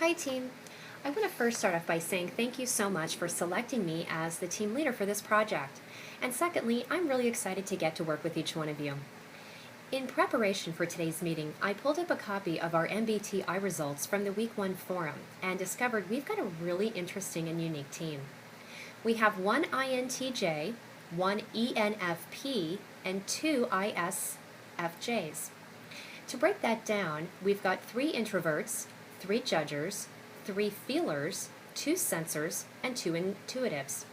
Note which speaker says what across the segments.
Speaker 1: Hi team! I want to first start off by saying thank you so much for selecting me as the team leader for this project. And secondly, I'm really excited to get to work with each one of you. In preparation for today's meeting, I pulled up a copy of our MBTI results from the Week 1 forum and discovered we've got a really interesting and unique team. We have one INTJ, one ENFP, and two ISFJs. To break that down, we've got 3 introverts, 3 judgers, 3 feelers, 2 sensors, and 2 intuitives.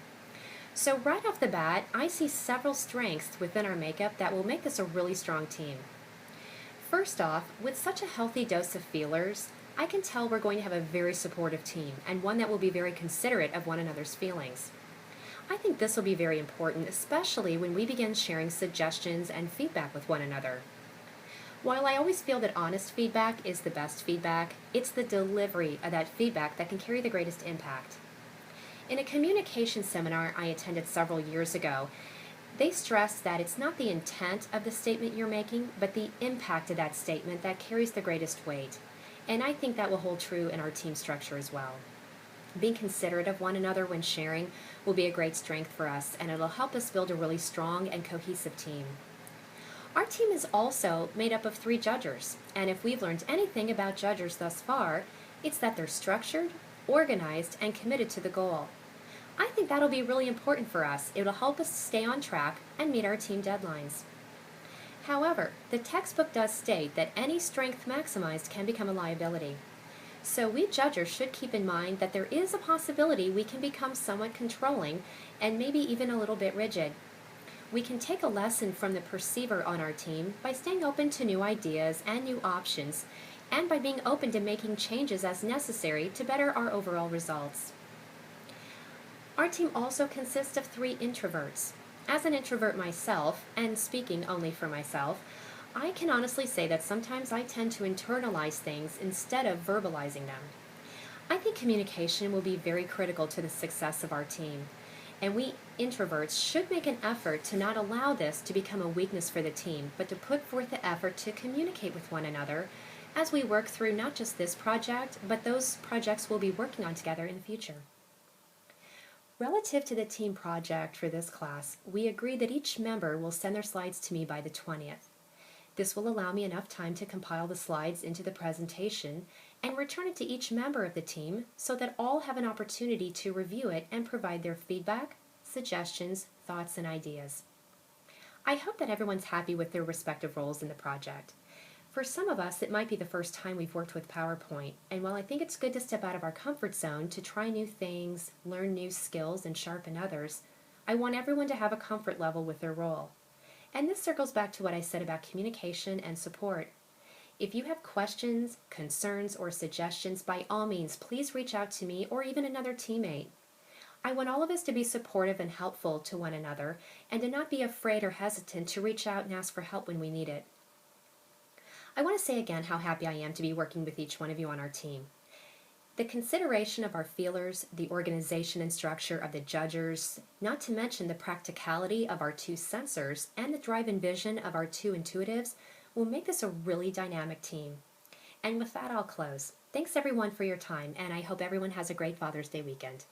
Speaker 1: So right off the bat, I see several strengths within our makeup that will make this a really strong team. First off, with such a healthy dose of feelers, I can tell we're going to have a very supportive team and one that will be very considerate of one another's feelings. I think this will be very important, especially when we begin sharing suggestions and feedback with one another. While I always feel that honest feedback is the best feedback, it's the delivery of that feedback that can carry the greatest impact. In a communication seminar I attended several years ago, they stressed that it's not the intent of the statement you're making, but the impact of that statement that carries the greatest weight. And I think that will hold true in our team structure as well. Being considerate of one another when sharing will be a great strength for us, and it'll help us build a really strong and cohesive team. Our team is also made up of 3 judgers, and if we've learned anything about judgers thus far, it's that they're structured, organized, and committed to the goal. I think that'll be really important for us. It'll help us stay on track and meet our team deadlines. However, the textbook does state that any strength maximized can become a liability. So we judgers should keep in mind that there is a possibility we can become somewhat controlling and maybe even a little bit rigid. We can take a lesson from the perceiver on our team by staying open to new ideas and new options, and by being open to making changes as necessary to better our overall results. Our team also consists of 3 introverts. As an introvert myself, and speaking only for myself, I can honestly say that sometimes I tend to internalize things instead of verbalizing them. I think communication will be very critical to the success of our team. And we introverts should make an effort to not allow this to become a weakness for the team, but to put forth the effort to communicate with one another as we work through not just this project, but those projects we'll be working on together in the future. Relative to the team project for this class, we agreed that each member will send their slides to me by the 20th. This will allow me enough time to compile the slides into the presentation and return it to each member of the team so that all have an opportunity to review it and provide their feedback, suggestions, thoughts, and ideas. I hope that everyone's happy with their respective roles in the project. For some of us, it might be the first time we've worked with PowerPoint, and while I think it's good to step out of our comfort zone to try new things, learn new skills, and sharpen others, I want everyone to have a comfort level with their role. And this circles back to what I said about communication and support. If you have questions, concerns, or suggestions, by all means, please reach out to me or even another teammate. I want all of us to be supportive and helpful to one another and to not be afraid or hesitant to reach out and ask for help when we need it. I want to say again how happy I am to be working with each one of you on our team. The consideration of our feelers, the organization and structure of the judgers, not to mention the practicality of our 2 sensors, and the drive and vision of our 2 intuitives will make this a really dynamic team. And with that, I'll close. Thanks everyone for your time, and I hope everyone has a great Father's Day weekend.